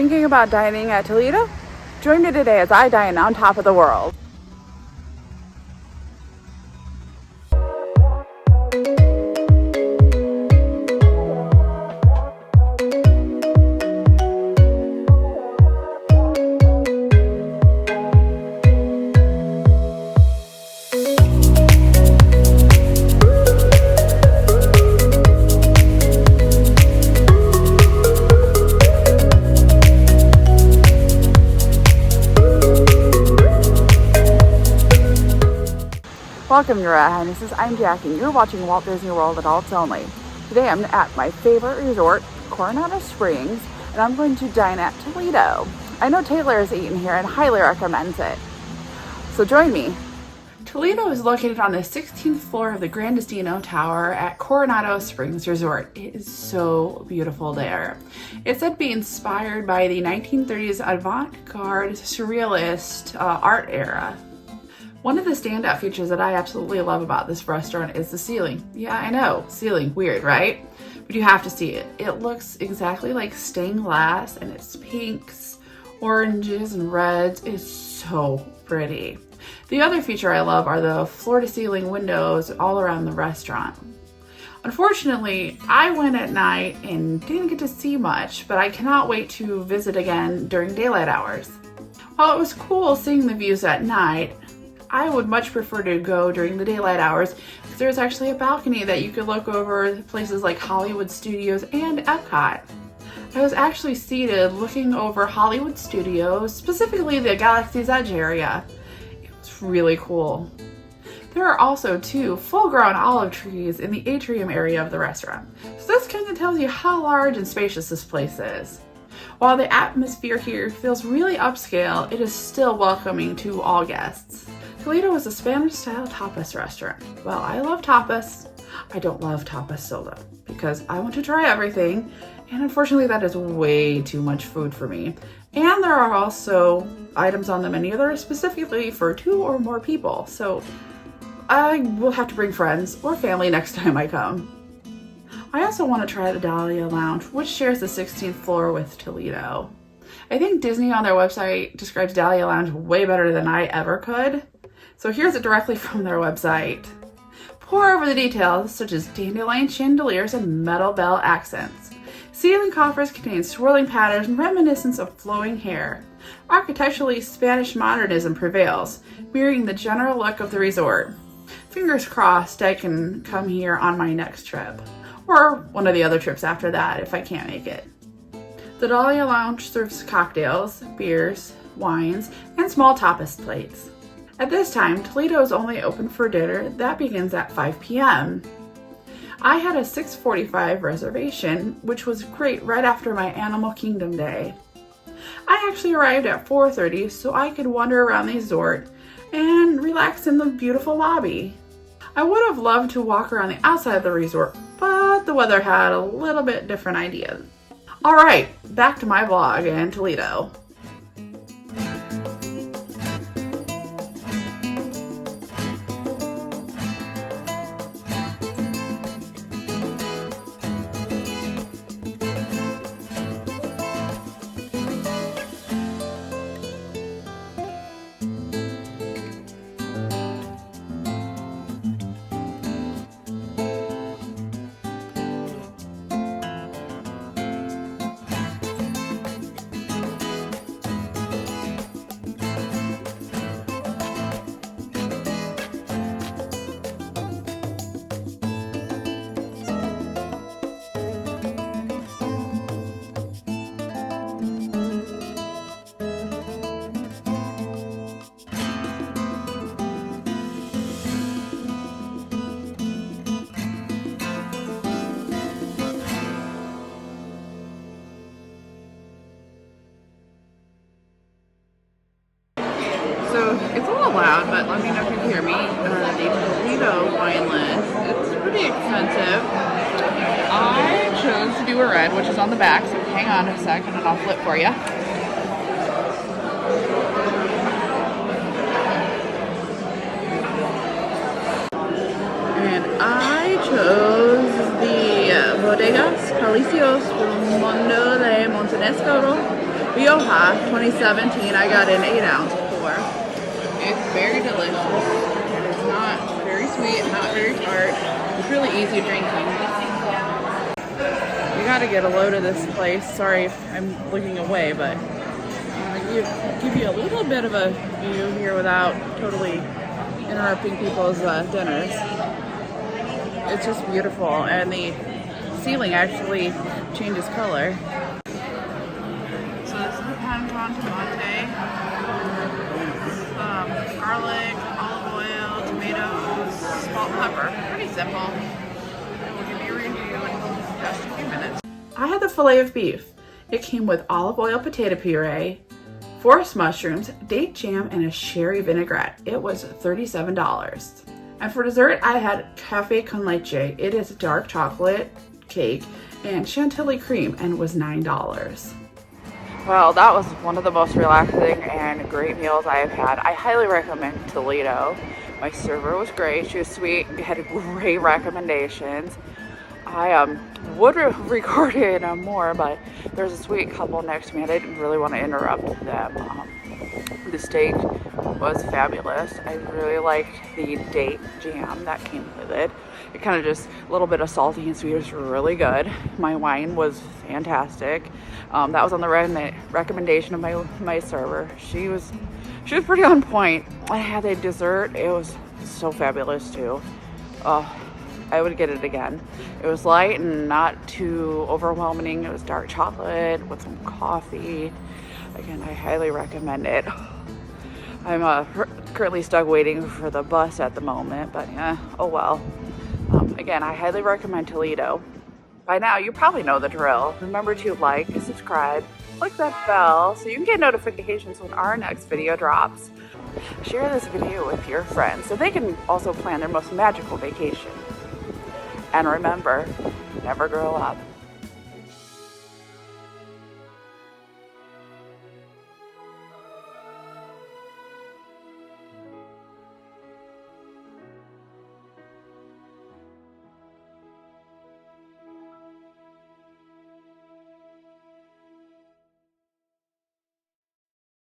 Thinking about dining at Toledo? Join me today as I dine on top of the world. Welcome, Your Highnesses. I'm Jackie, and you're watching Walt Disney World Adults Only. Today I'm at my favorite resort, Coronado Springs, and I'm going to dine at Toledo. I know Taylor has eaten here and highly recommends it. So join me. Toledo is located on the 16th floor of the Grand Destino Tower at Coronado Springs Resort. It is so beautiful there. It's said to be inspired by the 1930s avant-garde surrealist art era. One of the standout features that I absolutely love about this restaurant is the ceiling. Yeah, I know, ceiling, weird, right? But you have to see it. It looks exactly like stained glass, and it's pinks, oranges, and reds. It's so pretty. The other feature I love are the floor-to-ceiling windows all around the restaurant. Unfortunately, I went at night and didn't get to see much, but I cannot wait to visit again during daylight hours. While it was cool seeing the views at night, I would much prefer to go during the daylight hours because there's actually a balcony that you could look over places like Hollywood Studios and Epcot. I was actually seated looking over Hollywood Studios, specifically the Galaxy's Edge area. It was really cool. There are also 2 full-grown olive trees in the atrium area of the restaurant, so this kind of tells you how large and spacious this place is. While the atmosphere here feels really upscale, it is still welcoming to all guests. Toledo is a Spanish-style tapas restaurant. Well, I love tapas. I don't love tapas solo because I want to try everything, and unfortunately that is way too much food for me. And there are also items on the menu that are specifically for 2 or more people, so I will have to bring friends or family next time I come. I also want to try the Dahlia Lounge, which shares the 16th floor with Toledo. I think Disney on their website describes Dahlia Lounge way better than I ever could. So here's it directly from their website. Pour over the details such as dandelion chandeliers and metal bell accents. Ceiling coffers contain swirling patterns reminiscent of flowing hair. Architecturally, Spanish modernism prevails, mirroring the general look of the resort. Fingers crossed I can come here on my next trip, or one of the other trips after that if I can't make it. The Dahlia Lounge serves cocktails, beers, wines, and small tapas plates. At this time, Toledo is only open for dinner that begins at 5 p.m. I had a 6:45 reservation, which was great right after my Animal Kingdom day. I actually arrived at 4:30 so I could wander around the resort and relax in the beautiful lobby. I would have loved to walk around the outside of the resort, but the weather had a little bit different ideas. All right, back to my vlog in Toledo. So it's a little loud, but let me know if you can hear me. The Toledo wine list, it's pretty expensive. I chose to do a red, which is on the back, so hang on a second and I'll flip for you. And I chose the Bodegas Calicios del Mundo de Montenegro Rioja 2017. I got an 8-ounce pour. It's very delicious. It is not very sweet, not very tart. It's really easy drinking. You got to get a load of this place. Sorry if I'm looking away, but give you a little bit of a view here without totally interrupting people's dinners. It's just beautiful, and the ceiling actually changes color. So this is the pan con tomate, garlic, olive oil, tomatoes, salt, and pepper. Pretty simple. We'll give you a review in just a few minutes. I had the filet of beef. It came with olive oil potato puree, forest mushrooms, date jam, and a sherry vinaigrette. It was $37. And for dessert, I had cafe con leche. It is dark chocolate cake and chantilly cream, and it was $9. Well, that was one of the most relaxing and great meals I have had. I highly recommend Toledo. My server was great. She was sweet and had great recommendations. I would have recorded more, but there's a sweet couple next to me. I didn't really want to interrupt them. The steak was fabulous. I really liked the date jam that came with it. It kind of just a little bit of salty and sweet. It was really good. My wine was fantastic. That was on the recommendation of my server. She was pretty on point. I had a dessert. It was so fabulous too. I would get it again. It was light and not too overwhelming. It was dark chocolate with some coffee. Again, I highly recommend it. I'm currently stuck waiting for the bus at the moment, but oh well. Again, I highly recommend Toledo. By now, you probably know the drill. Remember to like, subscribe, click that bell so you can get notifications when our next video drops. Share this video with your friends so they can also plan their most magical vacation. And remember, never grow up.